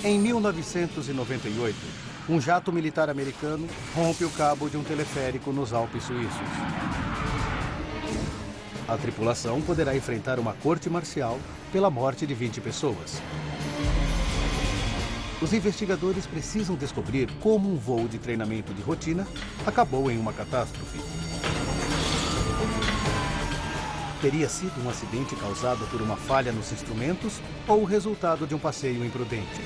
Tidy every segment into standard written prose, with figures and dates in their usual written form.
Em 1998, um jato militar americano rompe o cabo de um teleférico nos Alpes suíços. A tripulação poderá enfrentar uma corte marcial pela morte de 20 pessoas. Os investigadores precisam descobrir como um voo de treinamento de rotina acabou em uma catástrofe. Teria sido um acidente causado por uma falha nos instrumentos ou o resultado de um passeio imprudente?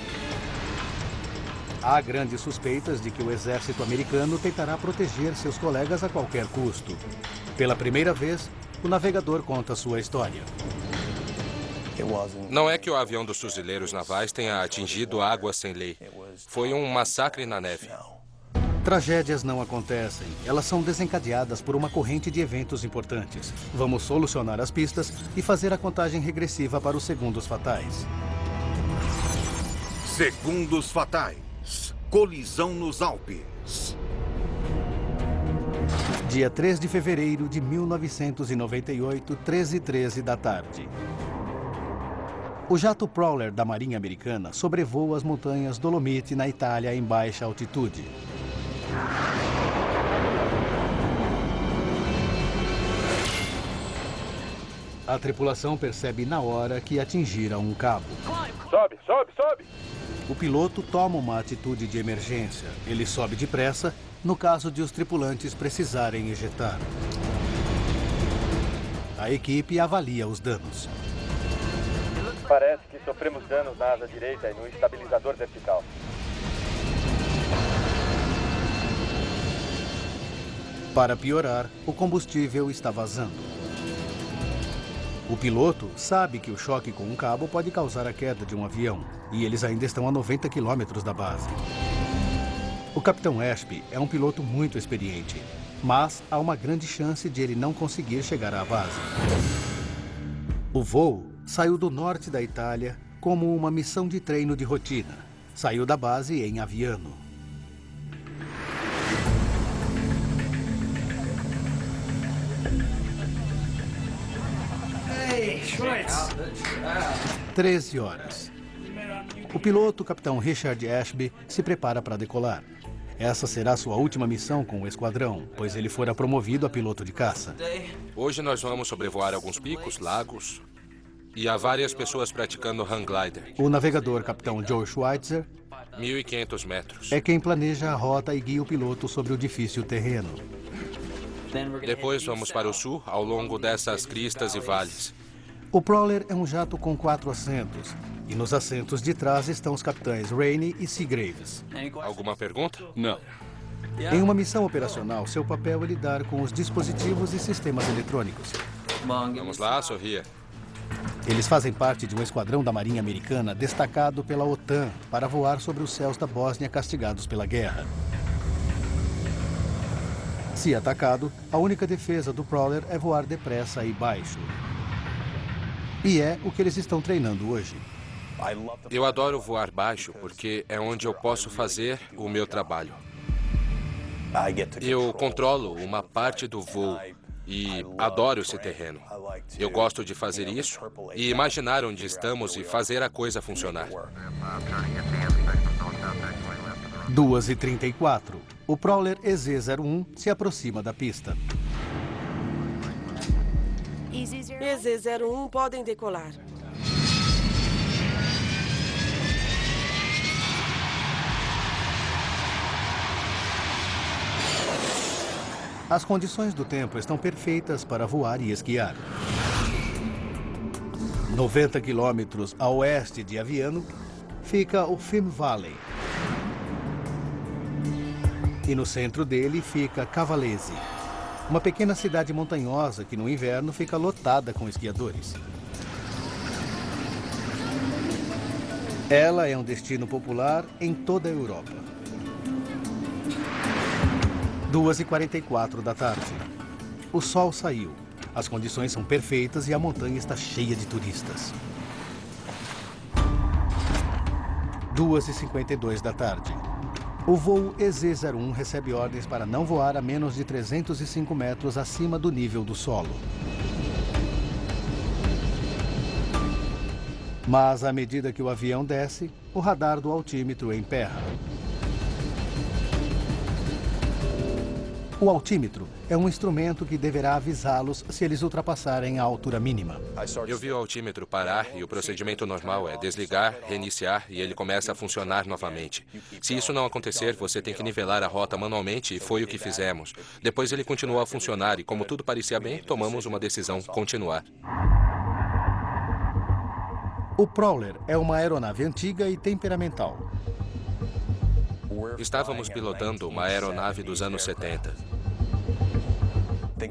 Há grandes suspeitas de que o exército americano tentará proteger seus colegas a qualquer custo. Pela primeira vez, o navegador conta sua história. Não é que o avião dos fuzileiros navais tenha atingido água sem lei. Foi um massacre na neve. Tragédias não acontecem. Elas são desencadeadas por uma corrente de eventos importantes. Vamos solucionar as pistas e fazer a contagem regressiva para os segundos fatais. Segundos fatais. Colisão nos Alpes. Dia 3 de fevereiro de 1998, 13h13 da tarde. O jato Prowler da Marinha Americana sobrevoa as montanhas Dolomite, na Itália, em baixa altitude. A tripulação percebe na hora que atingiram um cabo. Sobe, sobe, sobe! O piloto toma uma atitude de emergência. Ele sobe depressa, no caso de os tripulantes precisarem ejetar. A equipe avalia os danos. Parece que sofremos danos na asa direita e no estabilizador vertical. Para piorar, o combustível está vazando. O piloto sabe que o choque com um cabo pode causar a queda de um avião, e eles ainda estão a 90 quilômetros da base. O capitão Ashby é um piloto muito experiente, mas há uma grande chance de ele não conseguir chegar à base. O voo saiu do norte da Itália como uma missão de treino de rotina. Saiu da base em Aviano. Hey, Schwartz. 13 horas. O piloto, capitão Richard Ashby, se prepara para decolar. Essa será sua última missão com o esquadrão, pois ele fora promovido a piloto de caça. Hoje nós vamos sobrevoar alguns picos, lagos, e há várias pessoas praticando hang glider. O navegador, capitão Joe Schweitzer, 1.500 metros. é quem planeja a rota e guia o piloto sobre o difícil terreno. Depois vamos para o sul, ao longo dessas cristas e vales. O Prowler é um jato com 4 assentos, e nos assentos de trás estão os capitães Rainey e Seagraves. Alguma pergunta? Não. Em uma missão operacional, seu papel é lidar com os dispositivos e sistemas eletrônicos. Vamos lá, sorria. Eles fazem parte de um esquadrão da Marinha Americana destacado pela OTAN para voar sobre os céus da Bósnia castigados pela guerra. Se atacado, a única defesa do Prowler é voar depressa e baixo. E é o que eles estão treinando hoje. Eu adoro voar baixo porque é onde eu posso fazer o meu trabalho. Eu controlo uma parte do voo e adoro esse terreno. Eu gosto de fazer isso e imaginar onde estamos e fazer a coisa funcionar. 2h34. O Prowler EZ-01 se aproxima da pista. EZ-01 podem decolar. As condições do tempo estão perfeitas para voar e esquiar. 90 quilômetros a oeste de Aviano fica o Film Valley. E no centro dele fica Cavallese, uma pequena cidade montanhosa que no inverno fica lotada com esquiadores. Ela é um destino popular em toda a Europa. 2h44 da tarde. O sol saiu. As condições são perfeitas e a montanha está cheia de turistas. 2h52 da tarde. O voo EZ-01 recebe ordens para não voar a menos de 305 metros acima do nível do solo. Mas à medida que o avião desce, o radar do altímetro emperra. O altímetro é um instrumento que deverá avisá-los se eles ultrapassarem a altura mínima. Eu vi o altímetro parar e o procedimento normal é desligar, reiniciar e ele começa a funcionar novamente. Se isso não acontecer, você tem que nivelar a rota manualmente e foi o que fizemos. Depois ele continuou a funcionar e como tudo parecia bem, tomamos uma decisão: continuar. O Prowler é uma aeronave antiga e temperamental. Estávamos pilotando uma aeronave dos anos 70.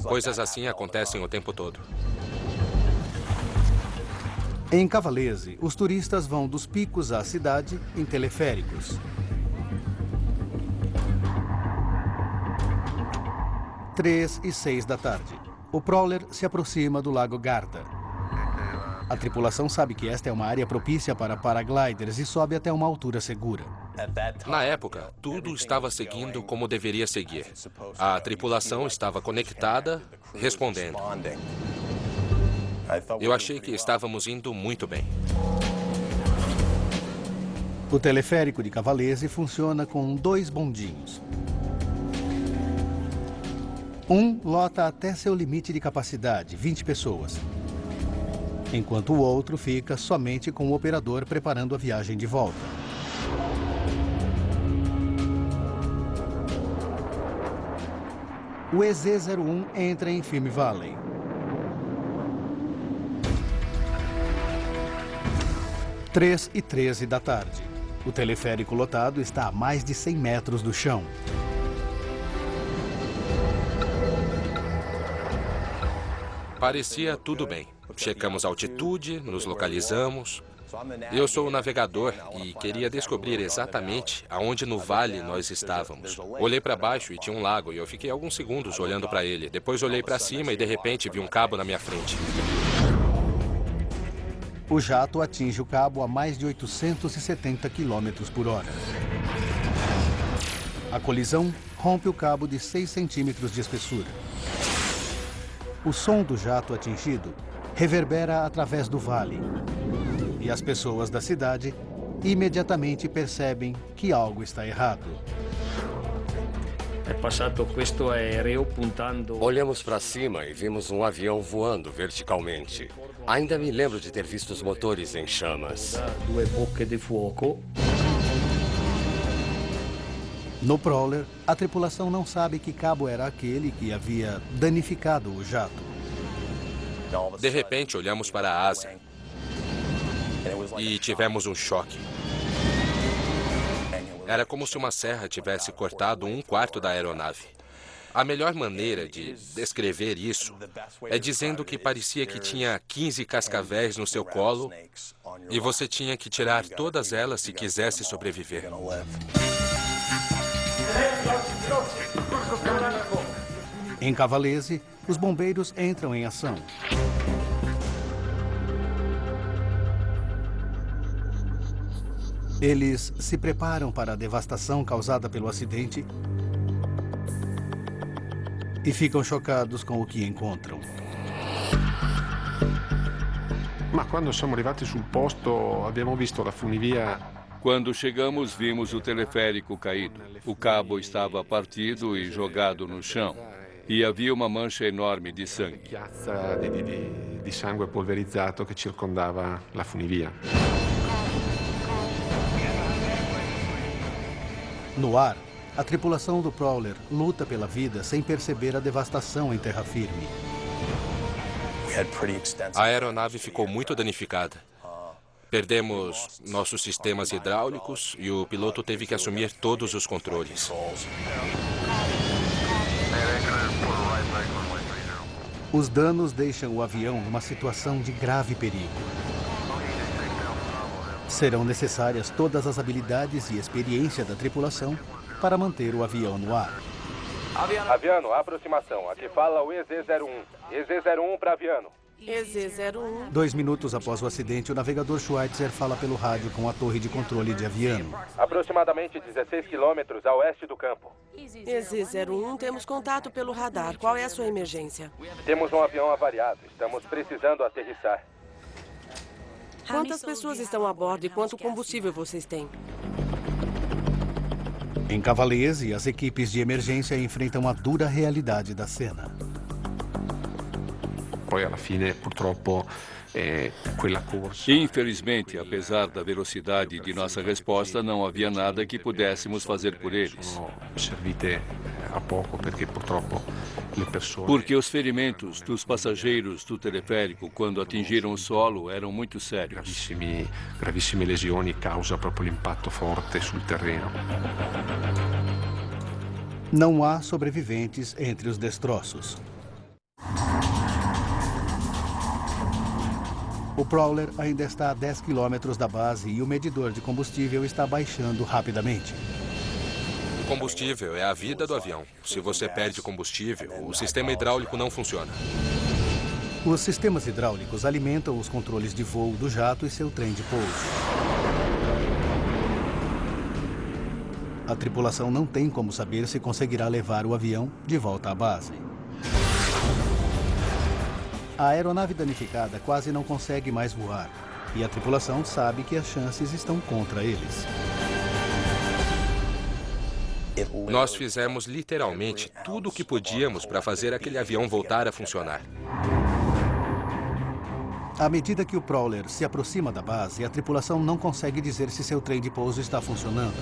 Coisas assim acontecem o tempo todo. Em Cavalese, os turistas vão dos picos à cidade em teleféricos. 3:06 da tarde. O Prowler se aproxima do Lago Garda. A tripulação sabe que esta é uma área propícia para paragliders e sobe até uma altura segura. Na época, tudo estava seguindo como deveria seguir. A tripulação estava conectada, respondendo. Eu achei que estávamos indo muito bem. O teleférico de Cavalese funciona com 2 bondinhos. Um lota até seu limite de capacidade, 20 pessoas. Enquanto o outro fica somente com o operador preparando a viagem de volta. O EZ-01 entra em Film Valley. Três e 13 da tarde. O teleférico lotado está a mais de 100 metros do chão. Parecia tudo bem. Checamos a altitude, nos localizamos. Eu sou o navegador e queria descobrir exatamente aonde no vale nós estávamos. Olhei para baixo e tinha um lago e eu fiquei alguns segundos olhando para ele. Depois olhei para cima e de repente vi um cabo na minha frente. O jato atinge o cabo a mais de 870 km por hora. A colisão rompe o cabo de 6 centímetros de espessura. O som do jato atingido reverbera através do vale. E as pessoas da cidade imediatamente percebem que algo está errado. Olhamos para cima e vimos um avião voando verticalmente. Ainda me lembro de ter visto os motores em chamas. No Prowler, a tripulação não sabe que cabo era aquele que havia danificado o jato. De repente, olhamos para a asa e tivemos um choque. Era como se uma serra tivesse cortado 1/4 da aeronave. A melhor maneira de descrever isso é dizendo que parecia que tinha 15 cascavéis no seu colo e você tinha que tirar todas elas se quisesse sobreviver. Em Cavalese, os bombeiros entram em ação. Eles se preparam para a devastação causada pelo acidente e ficam chocados com o que encontram. Ma quando siamo arrivati sul posto abbiamo visto la funivia. Quando chegamos, vimos o teleférico caído. O cabo estava partido e jogado no chão. E havia uma mancha enorme de sangue. Chiazza di sangue polverizzato che circondava la funivia. No ar, a tripulação do Prowler luta pela vida sem perceber a devastação em terra firme. A aeronave ficou muito danificada. Perdemos nossos sistemas hidráulicos e o piloto teve que assumir todos os controles. Os danos deixam o avião numa situação de grave perigo. Serão necessárias todas as habilidades e experiência da tripulação para manter o avião no ar. Aviano, aproximação. Aqui fala o EZ-01. EZ-01 para Aviano. EZ-01. 2 minutos após o acidente, o navegador Schweitzer fala pelo rádio com a torre de controle de Aviano. Aproximadamente 16 quilômetros a oeste do campo. EZ-01, temos contato pelo radar. Qual é a sua emergência? Temos um avião avariado. Estamos precisando aterrissar. Quantas pessoas estão a bordo e quanto combustível vocês têm? Em Cavalese, as equipes de emergência enfrentam a dura realidade da cena. Poi alla fine, purtroppo, quella corsa... Infelizmente, apesar da velocidade de nossa resposta, não havia nada que pudéssemos fazer por eles. Sono servite a poco perché purtroppo le persone... Porque os ferimentos dos passageiros do teleférico, quando atingiram o solo, eram muito sérios. Gravissime lesioni causa proprio l'impatto forte sul terreno. Não há sobreviventes entre os destroços. O Prowler ainda está a 10 quilômetros da base e o medidor de combustível está baixando rapidamente. O combustível é a vida do avião. Se você perde combustível, o sistema hidráulico não funciona. Os sistemas hidráulicos alimentam os controles de voo do jato e seu trem de pouso. A tripulação não tem como saber se conseguirá levar o avião de volta à base. A aeronave danificada quase não consegue mais voar e a tripulação sabe que as chances estão contra eles. Nós fizemos literalmente tudo o que podíamos para fazer aquele avião voltar a funcionar. À medida que o Prowler se aproxima da base, a tripulação não consegue dizer se seu trem de pouso está funcionando.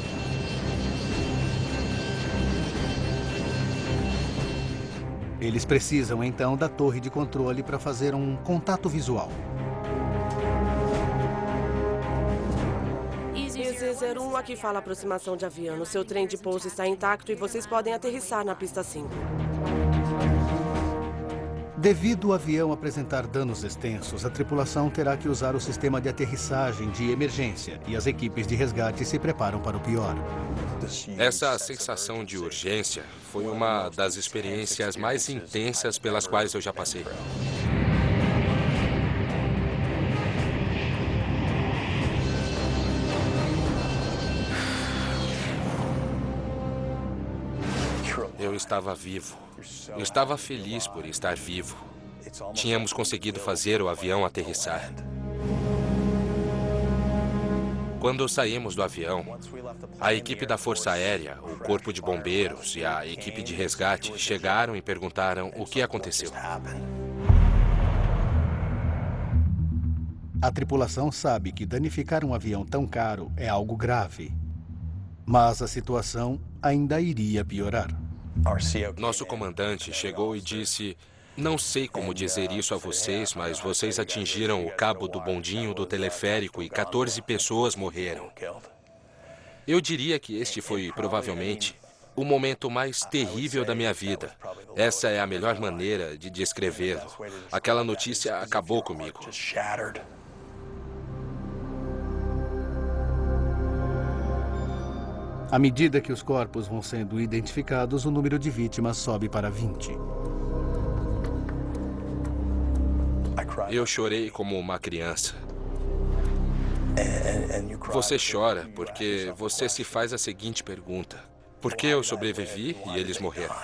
Eles precisam, então, da torre de controle para fazer um contato visual. EZ-01, aqui fala aproximação de avião. O seu trem de pouso está intacto e vocês podem aterrissar na pista 5. Devido ao avião apresentar danos extensos, a tripulação terá que usar o sistema de aterrissagem de emergência e as equipes de resgate se preparam para o pior. Essa sensação de urgência foi uma das experiências mais intensas pelas quais eu já passei. Eu estava vivo. Eu estava feliz por estar vivo. Tínhamos conseguido fazer o avião aterrissar. Quando saímos do avião, a equipe da Força Aérea, o Corpo de Bombeiros e a equipe de resgate chegaram e perguntaram o que aconteceu. A tripulação sabe que danificar um avião tão caro é algo grave. Mas a situação ainda iria piorar. Nosso comandante chegou e disse: "Não sei como dizer isso a vocês, mas vocês atingiram o cabo do bondinho do teleférico e 14 pessoas morreram." Eu diria que este foi, provavelmente, o momento mais terrível da minha vida. Essa é a melhor maneira de descrevê-lo. Aquela notícia acabou comigo. À medida que os corpos vão sendo identificados, o número de vítimas sobe para 20. Eu chorei como uma criança. Você chora porque você se faz a seguinte pergunta: por que eu sobrevivi e eles morreram?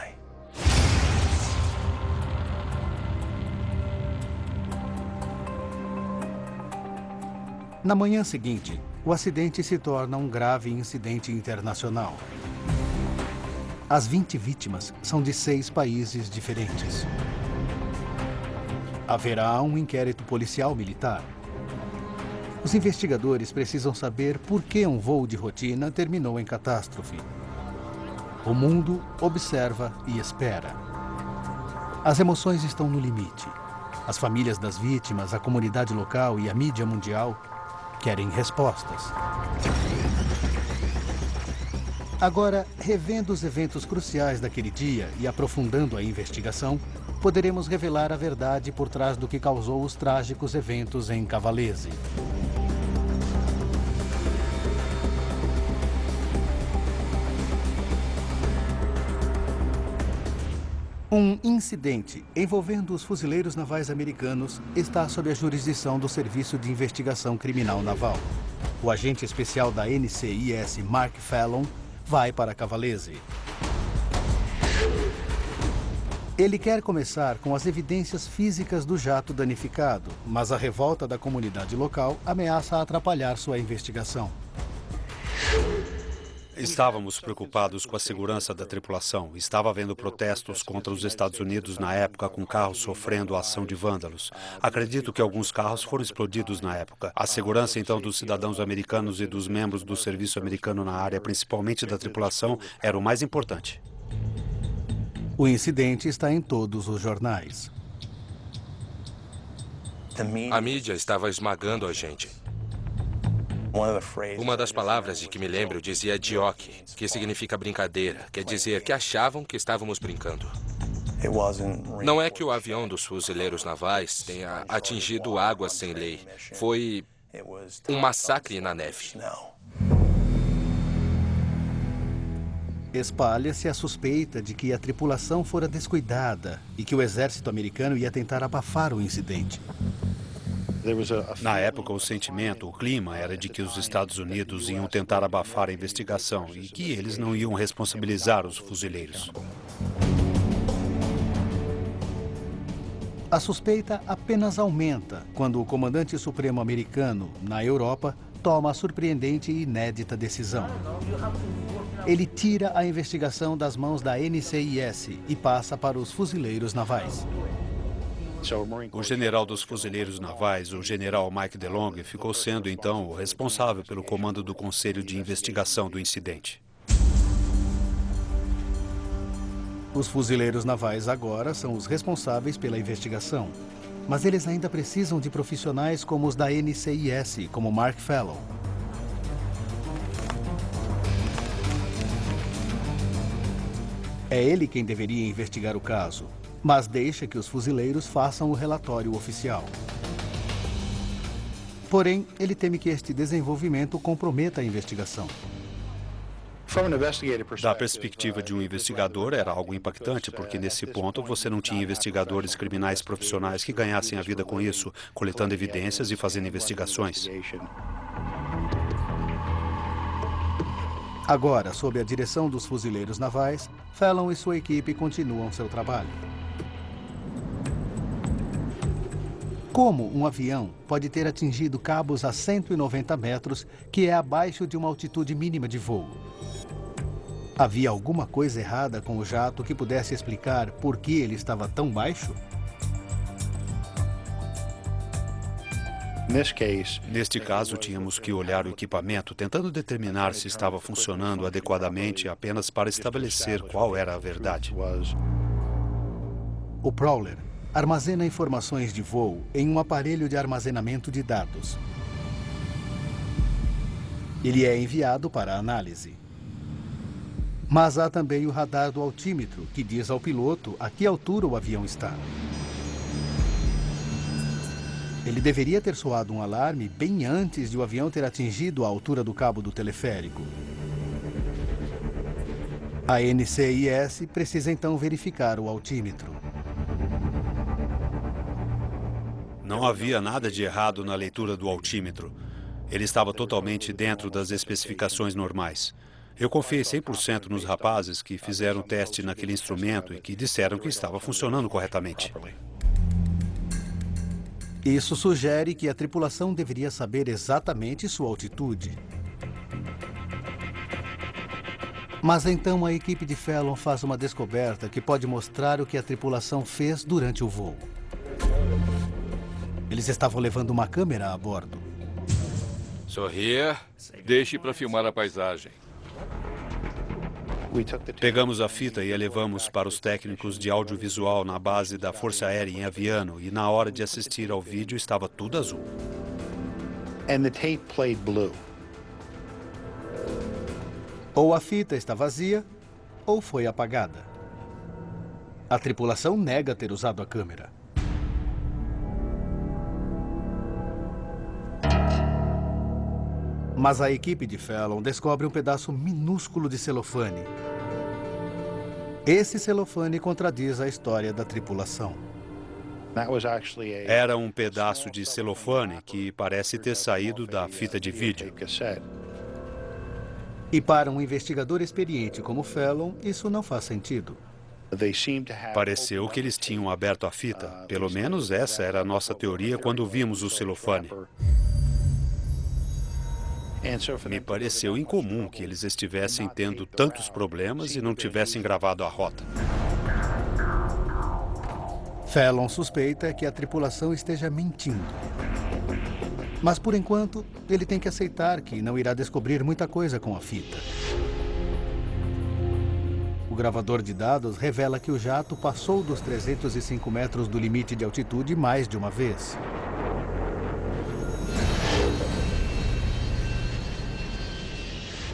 Na manhã seguinte, o acidente se torna um grave incidente internacional. As 20 vítimas são de 6 países diferentes. Haverá um inquérito policial militar. Os investigadores precisam saber por que um voo de rotina terminou em catástrofe. O mundo observa e espera. As emoções estão no limite. As famílias das vítimas, a comunidade local e a mídia mundial querem respostas. Agora, revendo os eventos cruciais daquele dia e aprofundando a investigação, poderemos revelar a verdade por trás do que causou os trágicos eventos em Cavalese. Um incidente envolvendo os fuzileiros navais americanos está sob a jurisdição do Serviço de Investigação Criminal Naval. O agente especial da NCIS, Mark Fallon, vai para Cavalese. Ele quer começar com as evidências físicas do jato danificado, mas a revolta da comunidade local ameaça atrapalhar sua investigação. Estávamos preocupados com a segurança da tripulação. Estava havendo protestos contra os Estados Unidos na época, com carros sofrendo a ação de vândalos. Acredito que alguns carros foram explodidos na época. A segurança, então, dos cidadãos americanos e dos membros do serviço americano na área, principalmente da tripulação, era o mais importante. O incidente está em todos os jornais. A mídia estava esmagando a gente. Uma das palavras de que me lembro dizia joke, que significa brincadeira, quer dizer que achavam que estávamos brincando. Não é que o avião dos fuzileiros navais tenha atingido águas sem lei. Foi um massacre na neve. Espalha-se a suspeita de que a tripulação fora descuidada e que o exército americano ia tentar abafar o incidente. Na época, o sentimento, o clima era de que os Estados Unidos iam tentar abafar a investigação e que eles não iam responsabilizar os fuzileiros. A suspeita apenas aumenta quando o comandante supremo americano, na Europa, toma a surpreendente e inédita decisão. Ele tira a investigação das mãos da NCIS e passa para os fuzileiros navais. O general dos fuzileiros navais, o general Mike DeLong, ficou sendo, então, o responsável pelo comando do Conselho de Investigação do incidente. Os fuzileiros navais agora são os responsáveis pela investigação, mas eles ainda precisam de profissionais como os da NCIS, como Mark Fallon. É ele quem deveria investigar o caso, mas deixa que os fuzileiros façam o relatório oficial. Porém, ele teme que este desenvolvimento comprometa a investigação. Da perspectiva de um investigador, era algo impactante, porque nesse ponto você não tinha investigadores criminais profissionais que ganhassem a vida com isso, coletando evidências e fazendo investigações. Agora, sob a direção dos fuzileiros navais, Fallon e sua equipe continuam seu trabalho. Como um avião pode ter atingido cabos a 190 metros, que é abaixo de uma altitude mínima de voo? Havia alguma coisa errada com o jato que pudesse explicar por que ele estava tão baixo? Neste caso, tínhamos que olhar o equipamento, tentando determinar se estava funcionando adequadamente apenas para estabelecer qual era a verdade. O Prowler armazena informações de voo em um aparelho de armazenamento de dados. Ele é enviado para análise. Mas há também o radar do altímetro, que diz ao piloto a que altura o avião está. Ele deveria ter soado um alarme bem antes de o avião ter atingido a altura do cabo do teleférico. A NCIS precisa então verificar o altímetro. Não havia nada de errado na leitura do altímetro. Ele estava totalmente dentro das especificações normais. Eu confiei 100% nos rapazes que fizeram o teste naquele instrumento e que disseram que estava funcionando corretamente. Isso sugere que a tripulação deveria saber exatamente sua altitude. Mas então a equipe de Fallon faz uma descoberta que pode mostrar o que a tripulação fez durante o voo. Eles estavam levando uma câmera a bordo. Sorria. Deixe para filmar a paisagem. Pegamos a fita e a levamos para os técnicos de audiovisual na base da Força Aérea em Aviano, e na hora de assistir ao vídeo estava tudo azul. Ou a fita está vazia, ou foi apagada. A tripulação nega ter usado a câmera. Mas a equipe de Fallon descobre um pedaço minúsculo de celofane. Esse celofane contradiz a história da tripulação. Era um pedaço de celofane que parece ter saído da fita de vídeo. E para um investigador experiente como Fallon, isso não faz sentido. Pareceu que eles tinham aberto a fita. Pelo menos essa era a nossa teoria quando vimos o celofane. Me pareceu incomum que eles estivessem tendo tantos problemas e não tivessem gravado a rota. Fallon suspeita que a tripulação esteja mentindo. Mas, por enquanto, ele tem que aceitar que não irá descobrir muita coisa com a fita. O gravador de dados revela que o jato passou dos 305 metros do limite de altitude mais de uma vez.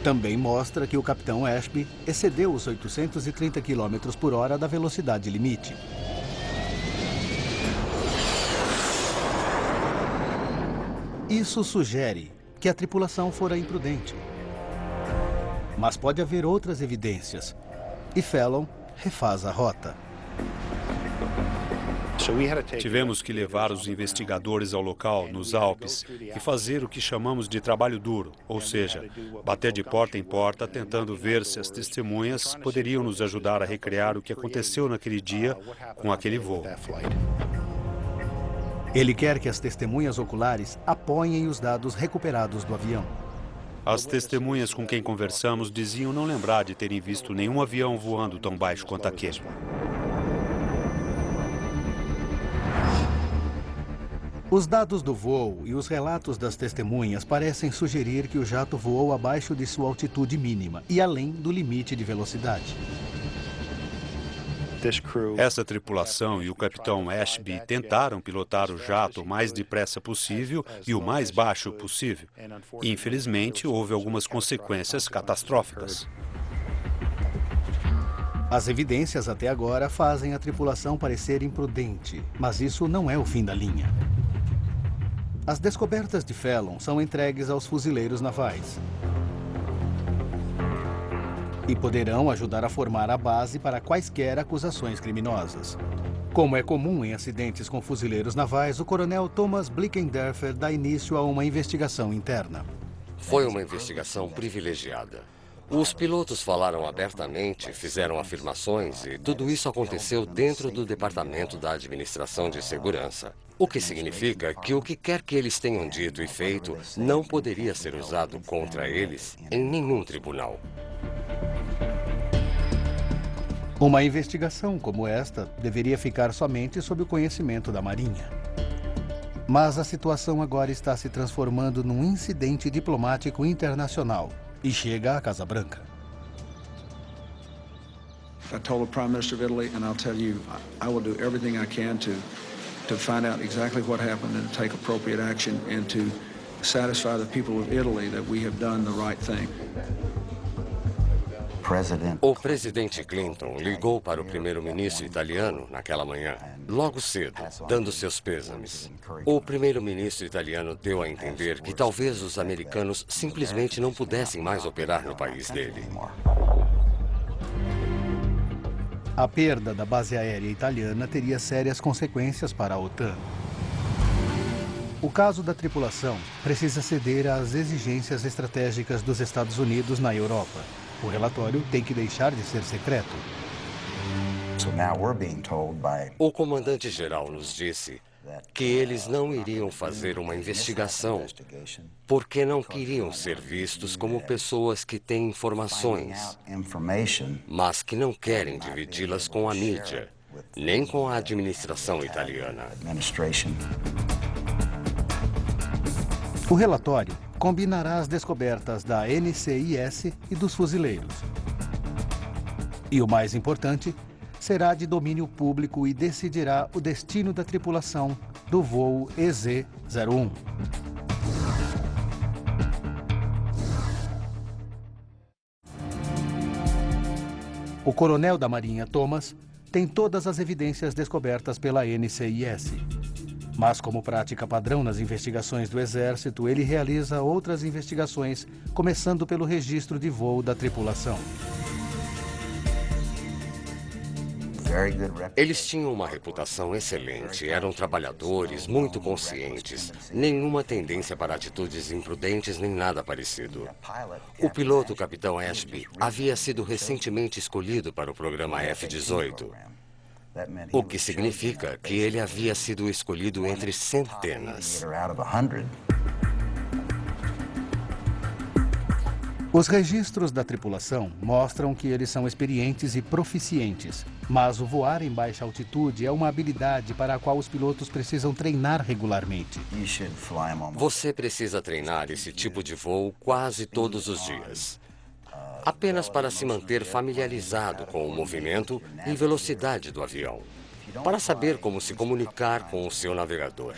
Também mostra que o capitão Ashby excedeu os 830 km por hora da velocidade limite. Isso sugere que a tripulação fora imprudente. Mas pode haver outras evidências. E Fallon refaz a rota. Tivemos que levar os investigadores ao local, nos Alpes, e fazer o que chamamos de trabalho duro, ou seja, bater de porta em porta tentando ver se as testemunhas poderiam nos ajudar a recriar o que aconteceu naquele dia com aquele voo. Ele quer que as testemunhas oculares apoiem os dados recuperados do avião. As testemunhas com quem conversamos diziam não lembrar de terem visto nenhum avião voando tão baixo quanto aquele. Os dados do voo e os relatos das testemunhas parecem sugerir que o jato voou abaixo de sua altitude mínima e além do limite de velocidade. Essa tripulação e o capitão Ashby tentaram pilotar o jato o mais depressa possível e o mais baixo possível. Infelizmente, houve algumas consequências catastróficas. As evidências até agora fazem a tripulação parecer imprudente, mas isso não é o fim da linha. As descobertas de Fallon são entregues aos fuzileiros navais e poderão ajudar a formar a base para quaisquer acusações criminosas. Como é comum em acidentes com fuzileiros navais, o coronel Thomas Blickenderfer dá início a uma investigação interna. Foi uma investigação privilegiada. Os pilotos falaram abertamente, fizeram afirmações e tudo isso aconteceu dentro do Departamento da Administração de Segurança. O que significa que o que quer que eles tenham dito e feito não poderia ser usado contra eles em nenhum tribunal. Uma investigação como esta deveria ficar somente sob o conhecimento da Marinha. Mas a situação agora está se transformando num incidente diplomático internacional e chega à Casa Branca. I told the Prime Minister of Italy, and I'll tell you, I will do everything I can to find out exactly what happened and take appropriate action and to satisfy the people of Italy that we have done the right thing. O presidente Clinton ligou para o primeiro-ministro italiano naquela manhã, logo cedo, dando seus pêsames. O primeiro-ministro italiano deu a entender que talvez os americanos simplesmente não pudessem mais operar no país dele. A perda da base aérea italiana teria sérias consequências para a OTAN. O caso da tripulação precisa ceder às exigências estratégicas dos Estados Unidos na Europa. O relatório tem que deixar de ser secreto. O comandante-geral nos disse que eles não iriam fazer uma investigação porque não queriam ser vistos como pessoas que têm informações, mas que não querem dividi-las com a mídia, nem com a administração italiana. O relatório combinará as descobertas da NCIS e dos fuzileiros. E o mais importante, será de domínio público e decidirá o destino da tripulação do voo EZ-01. O coronel da Marinha, Thomas, tem todas as evidências descobertas pela NCIS. Mas, como prática padrão nas investigações do Exército, ele realiza outras investigações, começando pelo registro de voo da tripulação. Eles tinham uma reputação excelente, eram trabalhadores, muito conscientes, nenhuma tendência para atitudes imprudentes nem nada parecido. O piloto, Capitão Ashby, havia sido recentemente escolhido para o programa F-18, o que significa que ele havia sido escolhido entre centenas. Os registros da tripulação mostram que eles são experientes e proficientes, mas o voar em baixa altitude é uma habilidade para a qual os pilotos precisam treinar regularmente. Você precisa treinar esse tipo de voo quase todos os dias, apenas para se manter familiarizado com o movimento e velocidade do avião, para saber como se comunicar com o seu navegador.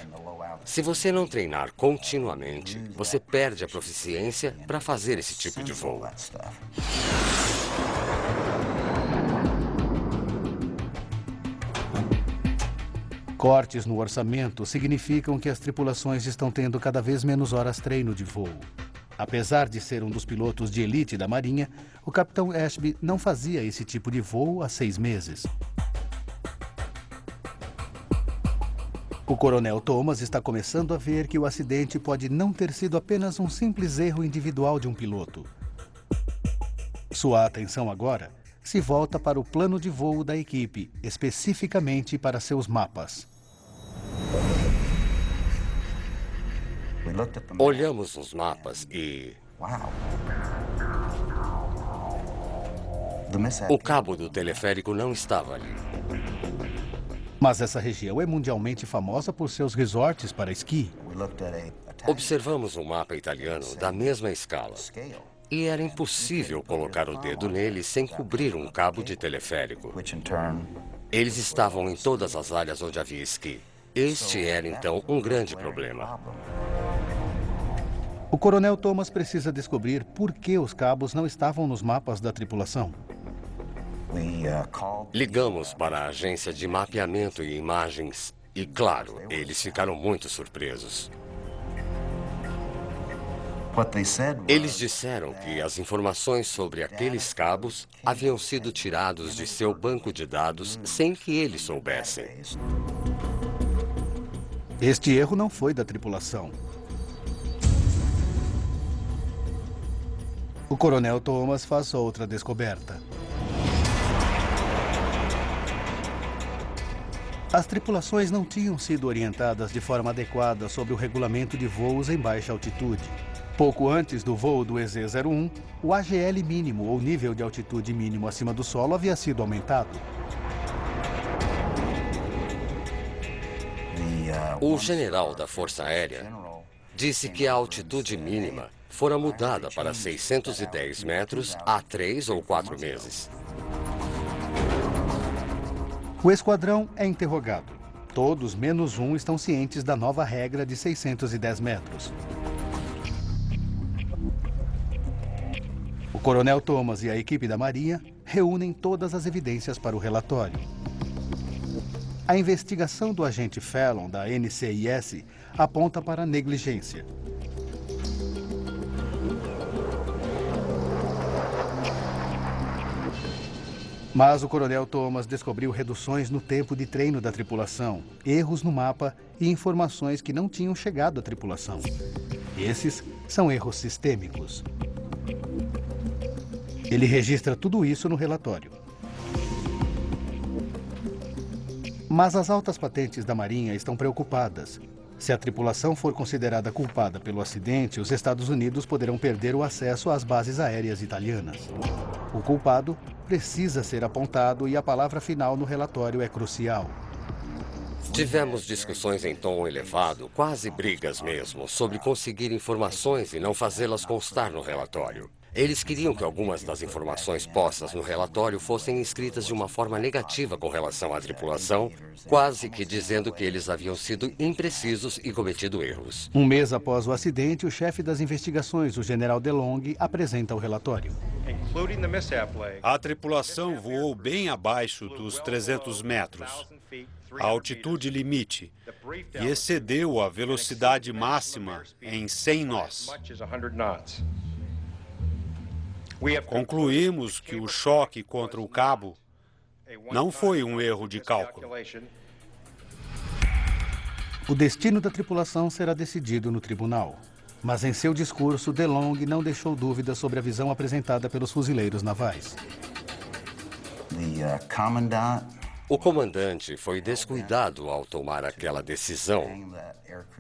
Se você não treinar continuamente, você perde a proficiência para fazer esse tipo de voo. Cortes no orçamento significam que as tripulações estão tendo cada vez menos horas treino de voo. Apesar de ser um dos pilotos de elite da Marinha, o Capitão Ashby não fazia esse tipo de voo há 6 meses. O Coronel Thomas está começando a ver que o acidente pode não ter sido apenas um simples erro individual de um piloto. Sua atenção agora se volta para o plano de voo da equipe, especificamente para seus mapas. Olhamos os mapas e... o cabo do teleférico não estava ali. Mas essa região é mundialmente famosa por seus resorts para esqui. Observamos um mapa italiano da mesma escala. E era impossível colocar o dedo nele sem cobrir um cabo de teleférico. Eles estavam em todas as áreas onde havia esqui. Este era, então, um grande problema. O Coronel Thomas precisa descobrir por que os cabos não estavam nos mapas da tripulação. Ligamos para a agência de mapeamento e imagens e, claro, eles ficaram muito surpresos. Eles disseram que as informações sobre aqueles cabos haviam sido tirados de seu banco de dados sem que eles soubessem. Este erro não foi da tripulação. O Coronel Thomas faz outra descoberta. As tripulações não tinham sido orientadas de forma adequada sobre o regulamento de voos em baixa altitude. Pouco antes do voo do EZ-01, o AGL mínimo, ou nível de altitude mínimo acima do solo, havia sido aumentado. O general da Força Aérea disse que a altitude mínima fora mudada para 610 metros há 3 ou 4 meses. O esquadrão é interrogado. Todos, menos um, estão cientes da nova regra de 610 metros. O Coronel Thomas e a equipe da Marinha reúnem todas as evidências para o relatório. A investigação do agente Fallon, da NCIS, aponta para negligência. Mas o Coronel Thomas descobriu reduções no tempo de treino da tripulação, erros no mapa e informações que não tinham chegado à tripulação. Esses são erros sistêmicos. Ele registra tudo isso no relatório. Mas as altas patentes da Marinha estão preocupadas. Se a tripulação for considerada culpada pelo acidente, os Estados Unidos poderão perder o acesso às bases aéreas italianas. O culpado precisa ser apontado e a palavra final no relatório é crucial. Tivemos discussões em tom elevado, quase brigas mesmo, sobre conseguir informações e não fazê-las constar no relatório. Eles queriam que algumas das informações postas no relatório fossem escritas de uma forma negativa com relação à tripulação, quase que dizendo que eles haviam sido imprecisos e cometido erros. Um mês após o acidente, o chefe das investigações, o general DeLong, apresenta o relatório. A tripulação voou bem abaixo dos 300 metros, a altitude limite, e excedeu a velocidade máxima em 100 nós. Concluímos que o choque contra o cabo Não foi um erro de cálculo. O destino da tripulação será decidido no tribunal. Mas em seu discurso, DeLong não deixou dúvidas sobre a visão apresentada pelos fuzileiros navais. O comandante foi descuidado ao tomar aquela decisão,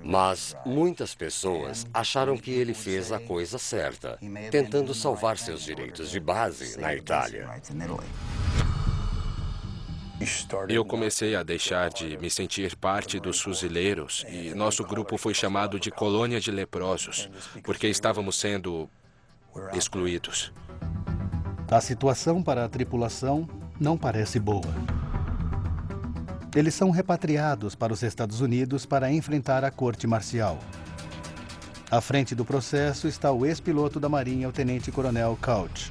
mas muitas pessoas acharam que ele fez a coisa certa, tentando salvar seus direitos de base na Itália. Eu comecei a deixar de me sentir parte dos fuzileiros e nosso grupo foi chamado de colônia de leprosos, porque estávamos sendo excluídos. A situação para a tripulação não parece boa. Eles são repatriados para os Estados Unidos para enfrentar a corte marcial. À frente do processo está o ex-piloto da Marinha, o tenente-coronel Couch.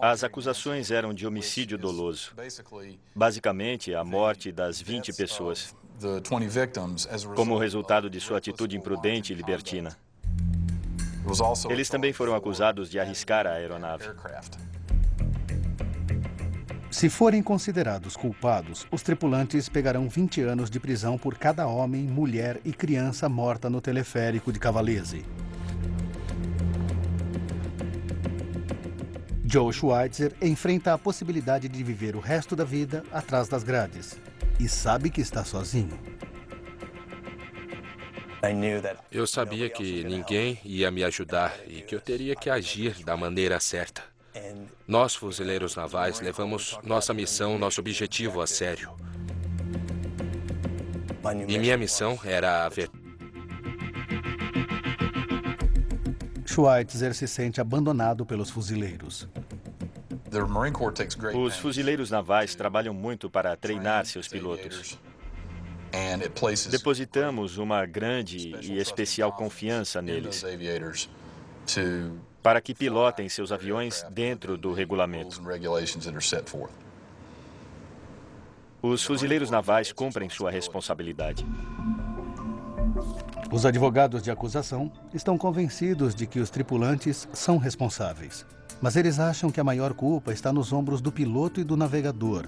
As acusações eram de homicídio doloso. Basicamente, a morte das 20 pessoas, como resultado de sua atitude imprudente e libertina. Eles também foram acusados de arriscar a aeronave. Se forem considerados culpados, os tripulantes pegarão 20 anos de prisão por cada homem, mulher e criança morta no teleférico de Cavalese. Joe Schweitzer enfrenta a possibilidade de viver o resto da vida atrás das grades e sabe que está sozinho. Eu sabia que ninguém ia me ajudar e que eu teria que agir da maneira certa. Nós, fuzileiros navais, levamos nossa missão, nosso objetivo a sério. E minha missão era a verdade. Schweitzer se sente abandonado pelos fuzileiros. Os fuzileiros navais trabalham muito para treinar seus pilotos. Depositamos uma grande e especial confiança neles para que pilotem seus aviões dentro do regulamento. Os fuzileiros navais cumprem sua responsabilidade. Os advogados de acusação estão convencidos de que os tripulantes são responsáveis. Mas eles acham que a maior culpa está nos ombros do piloto e do navegador.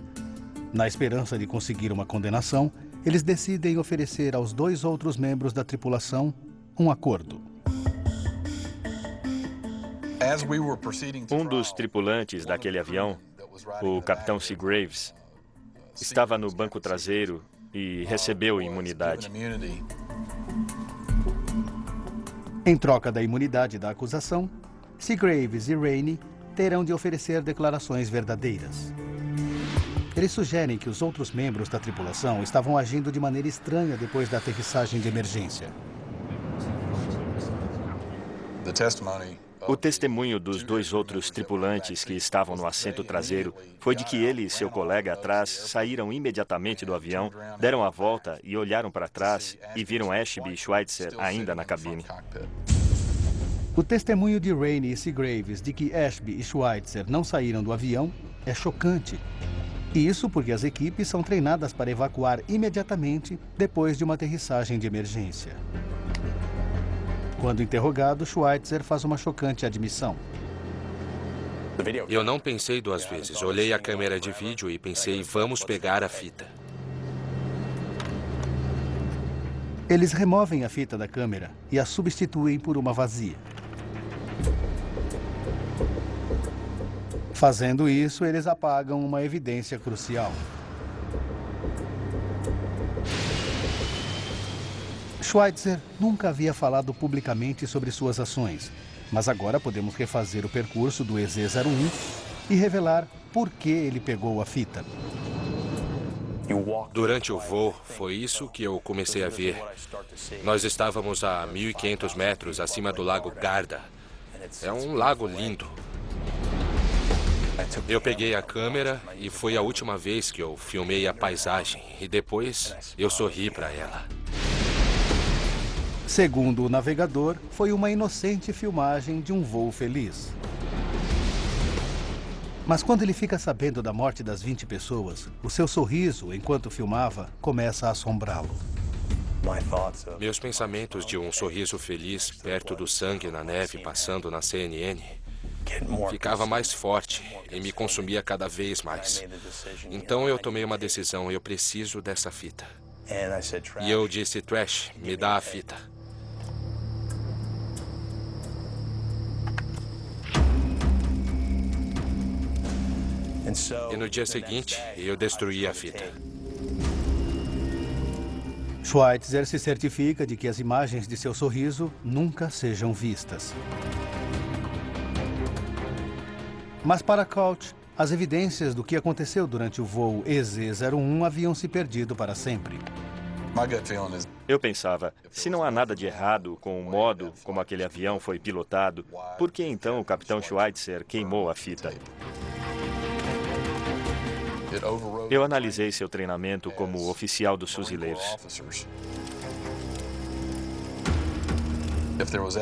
Na esperança de conseguir uma condenação, eles decidem oferecer aos 2 outros membros da tripulação um acordo. Um dos tripulantes daquele avião, o capitão Seagraves, estava no banco traseiro e recebeu imunidade. Em troca da imunidade da acusação, Seagraves e Rainey terão de oferecer declarações verdadeiras. Eles sugerem que os outros membros da tripulação estavam agindo de maneira estranha depois da aterrissagem de emergência. O testemunho dos 2 outros tripulantes que estavam no assento traseiro foi de que ele e seu colega atrás saíram imediatamente do avião, deram a volta e olharam para trás e viram Ashby e Schweitzer ainda na cabine. O testemunho de Rainey e Seagraves de que Ashby e Schweitzer não saíram do avião é chocante. E isso porque as equipes são treinadas para evacuar imediatamente depois de uma aterrissagem de emergência. Quando interrogado, Schweitzer faz uma chocante admissão. Eu não pensei 2 vezes. Olhei a câmera de vídeo e pensei, vamos pegar a fita. Eles removem a fita da câmera e a substituem por uma vazia. Fazendo isso, eles apagam uma evidência crucial. Schweitzer nunca havia falado publicamente sobre suas ações, mas agora podemos refazer o percurso do EZ-01 e revelar por que ele pegou a fita. Durante o voo, foi isso que eu comecei a ver. Nós estávamos a 1.500 metros acima do Lago Garda. É um lago lindo. Eu peguei a câmera e foi a última vez que eu filmei a paisagem. E depois eu sorri para ela. Segundo o navegador, foi uma inocente filmagem de um voo feliz. Mas quando ele fica sabendo da morte das 20 pessoas, o seu sorriso, enquanto filmava, começa a assombrá-lo. Meus pensamentos de um sorriso feliz perto do sangue na neve passando na CNN ficava mais forte e me consumia cada vez mais. Então eu tomei uma decisão, eu preciso dessa fita. E eu disse, Trash, me dá a fita. E no dia seguinte, eu destruí a fita. Schweitzer se certifica de que as imagens de seu sorriso nunca sejam vistas. Mas para Couch, as evidências do que aconteceu durante o voo EZ-01 haviam se perdido para sempre. Eu pensava, se não há nada de errado com o modo como aquele avião foi pilotado, por que então o capitão Schweitzer queimou a fita? Eu analisei seu treinamento como oficial dos fuzileiros.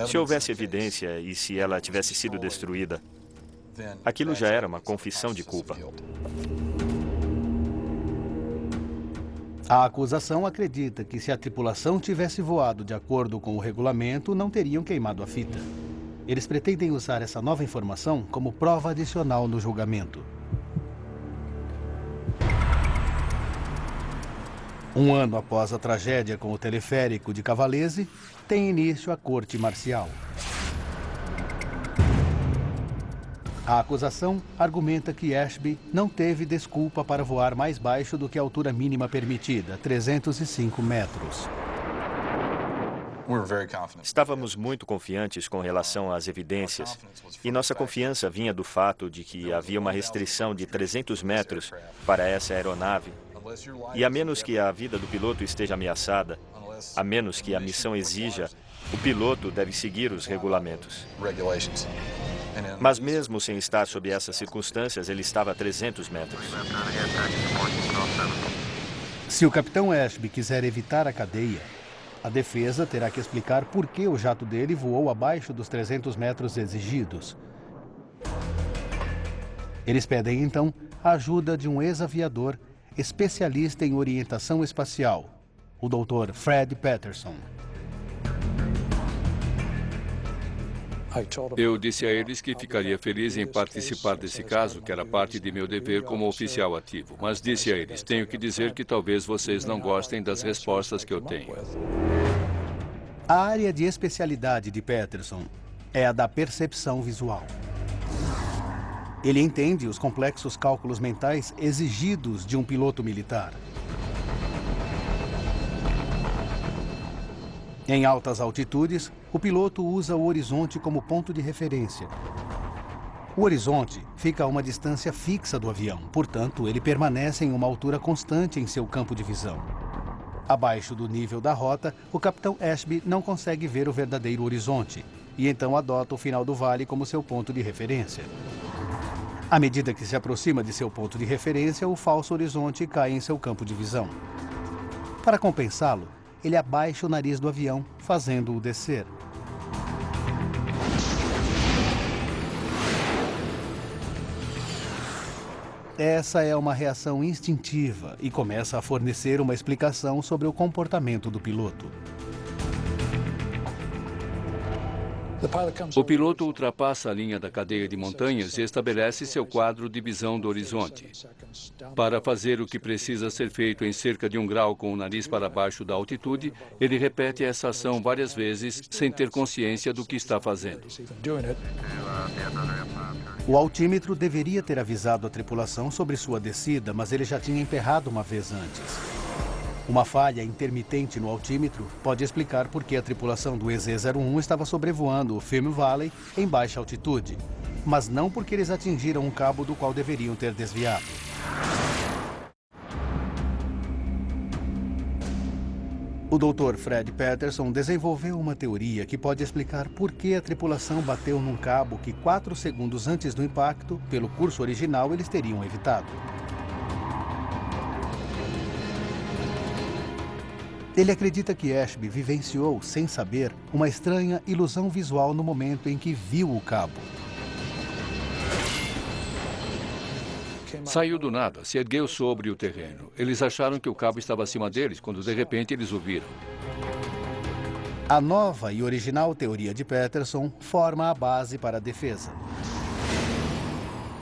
Se houvesse evidência e se ela tivesse sido destruída, aquilo já era uma confissão de culpa. A acusação acredita que se a tripulação tivesse voado de acordo com o regulamento, não teriam queimado a fita. Eles pretendem usar essa nova informação como prova adicional no julgamento. Um ano após a tragédia com o teleférico de Cavalese, tem início a corte marcial. A acusação argumenta que Ashby não teve desculpa para voar mais baixo do que a altura mínima permitida, 305 metros. Estávamos muito confiantes com relação às evidências, e nossa confiança vinha do fato de que havia uma restrição de 300 metros para essa aeronave. E a menos que a vida do piloto esteja ameaçada, a menos que a missão exija, o piloto deve seguir os regulamentos. Mas mesmo sem estar sob essas circunstâncias, ele estava a 300 metros. Se o capitão Ashby quiser evitar a cadeia, a defesa terá que explicar por que o jato dele voou abaixo dos 300 metros exigidos. Eles pedem, então, a ajuda de um ex-aviador especialista em orientação espacial, o Dr. Fred Peterson. Eu disse a eles que ficaria feliz em participar desse caso, que era parte de meu dever como oficial ativo. Mas disse a eles, tenho que dizer que talvez vocês não gostem das respostas que eu tenho. A área de especialidade de Peterson é a da percepção visual. Ele entende os complexos cálculos mentais exigidos de um piloto militar. Em altas altitudes, o piloto usa o horizonte como ponto de referência. O horizonte fica a uma distância fixa do avião, portanto, ele permanece em uma altura constante em seu campo de visão. Abaixo do nível da rota, o capitão Ashby não consegue ver o verdadeiro horizonte e então adota o final do vale como seu ponto de referência. À medida que se aproxima de seu ponto de referência, o falso horizonte cai em seu campo de visão. Para compensá-lo, ele abaixa o nariz do avião, fazendo-o descer. Essa é uma reação instintiva e começa a fornecer uma explicação sobre o comportamento do piloto. O piloto ultrapassa a linha da cadeia de montanhas e estabelece seu quadro de visão do horizonte. Para fazer o que precisa ser feito em cerca de 1 grau com o nariz para baixo da altitude, ele repete essa ação várias vezes sem ter consciência do que está fazendo. O altímetro deveria ter avisado a tripulação sobre sua descida, mas ele já tinha emperrado uma vez antes. Uma falha intermitente no altímetro pode explicar por que a tripulação do EZ-01 estava sobrevoando o Film Valley em baixa altitude, mas não porque eles atingiram um cabo do qual deveriam ter desviado. O Dr. Fred Peterson desenvolveu uma teoria que pode explicar por que a tripulação bateu num cabo que 4 segundos antes do impacto, pelo curso original, eles teriam evitado. Ele acredita que Ashby vivenciou, sem saber, uma estranha ilusão visual no momento em que viu o cabo. Saiu do nada, se ergueu sobre o terreno. Eles acharam que o cabo estava acima deles, quando de repente eles o viram. A nova e original teoria de Peterson forma a base para a defesa.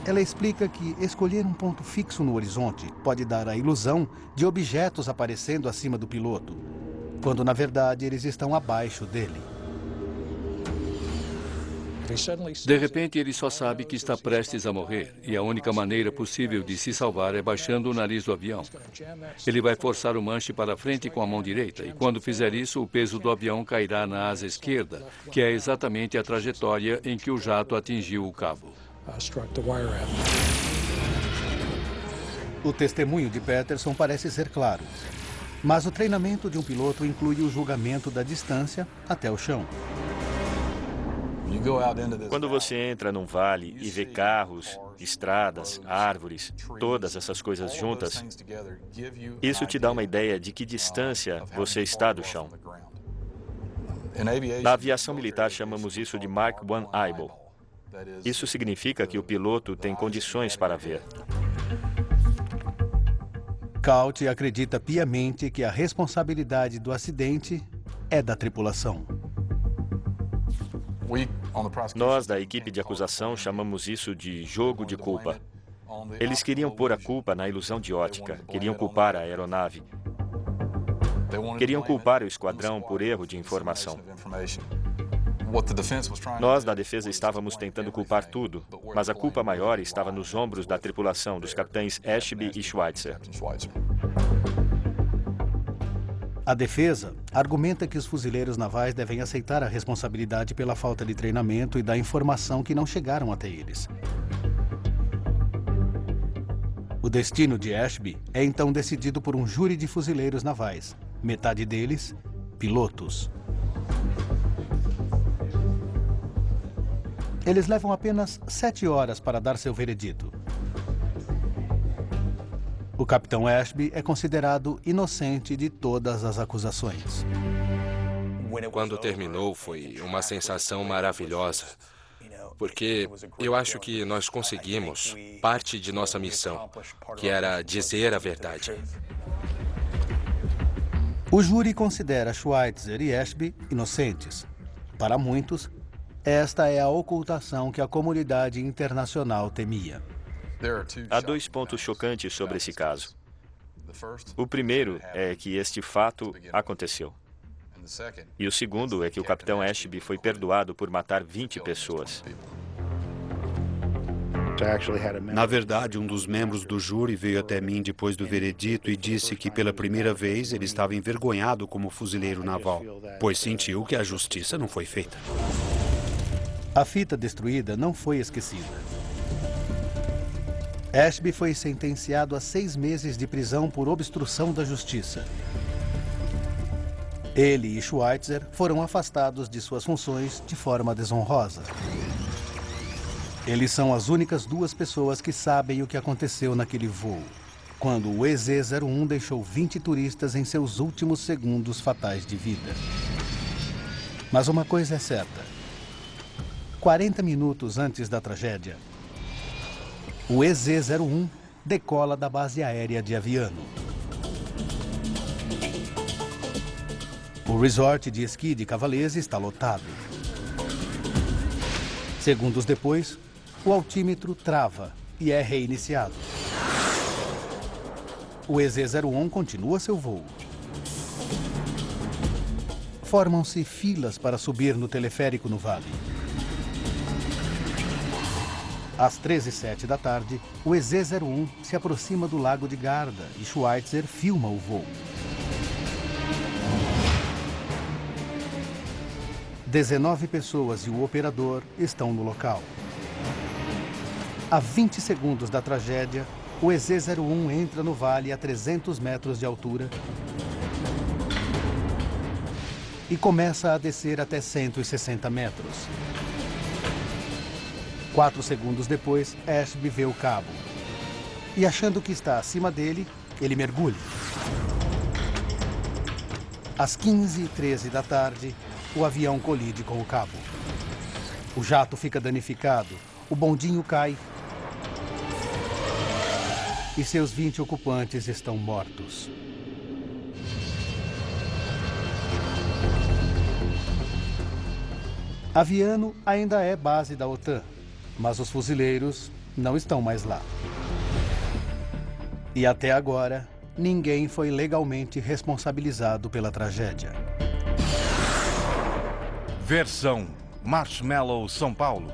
Ela explica que escolher um ponto fixo no horizonte pode dar a ilusão de objetos aparecendo acima do piloto, quando na verdade eles estão abaixo dele. De repente, ele só sabe que está prestes a morrer e a única maneira possível de se salvar é baixando o nariz do avião. Ele vai forçar o manche para frente com a mão direita e, quando fizer isso, o peso do avião cairá na asa esquerda, que é exatamente a trajetória em que o jato atingiu o cabo. O testemunho de Peterson parece ser claro, mas o treinamento de um piloto inclui o julgamento da distância até o chão. Quando você entra num vale e vê carros, estradas, árvores, todas essas coisas juntas, isso te dá uma ideia de que distância você está do chão. Na aviação militar chamamos isso de Mark I Eyeball. Isso significa que o piloto tem condições para ver. Cout acredita piamente que a responsabilidade do acidente é da tripulação. Nós, da equipe de acusação, chamamos isso de jogo de culpa. Eles queriam pôr a culpa na ilusão de ótica, queriam culpar a aeronave, queriam culpar o esquadrão por erro de informação. Nós, da defesa, estávamos tentando culpar tudo, mas a culpa maior estava nos ombros da tripulação, dos capitães Ashby e Schweitzer. A defesa argumenta que os fuzileiros navais devem aceitar a responsabilidade pela falta de treinamento e da informação que não chegaram até eles. O destino de Ashby é então decidido por um júri de fuzileiros navais, metade deles, pilotos. Eles levam apenas 7 horas para dar seu veredito. O capitão Ashby é considerado inocente de todas as acusações. Quando terminou, foi uma sensação maravilhosa, porque eu acho que nós conseguimos parte de nossa missão, que era dizer a verdade. O júri considera Schweitzer e Ashby inocentes. Para muitos, esta é a ocultação que a comunidade internacional temia. Há 2 pontos chocantes sobre esse caso. O primeiro é que este fato aconteceu. E o segundo é que o capitão Ashby foi perdoado por matar 20 pessoas. Na verdade, um dos membros do júri veio até mim depois do veredito e disse que pela primeira vez ele estava envergonhado como fuzileiro naval, pois sentiu que a justiça não foi feita. A fita destruída não foi esquecida. Ashby foi sentenciado a 6 meses de prisão por obstrução da justiça. Ele e Schweitzer foram afastados de suas funções de forma desonrosa. Eles são as únicas 2 pessoas que sabem o que aconteceu naquele voo, quando o EZ-01 deixou 20 turistas em seus últimos segundos fatais de vida. Mas uma coisa é certa. 40 minutos antes da tragédia, o EZ-01 decola da base aérea de Aviano. O resort de esqui de Cavalese está lotado. Segundos depois, o altímetro trava e é reiniciado. O EZ-01 continua seu voo. Formam-se filas para subir no teleférico no vale. Às 13h07 da tarde, o EZ-01 se aproxima do Lago de Garda e Schweitzer filma o voo. 19 pessoas e o operador estão no local. A 20 segundos da tragédia, o EZ-01 entra no vale a 300 metros de altura e começa a descer até 160 metros. 4 segundos depois, Ashby vê o cabo. E achando que está acima dele, ele mergulha. Às 15h13 da tarde, o avião colide com o cabo. O jato fica danificado, o bondinho cai e seus 20 ocupantes estão mortos. Aviano ainda é base da OTAN, mas os fuzileiros não estão mais lá. E até agora, ninguém foi legalmente responsabilizado pela tragédia. Versão Marshmallow São Paulo.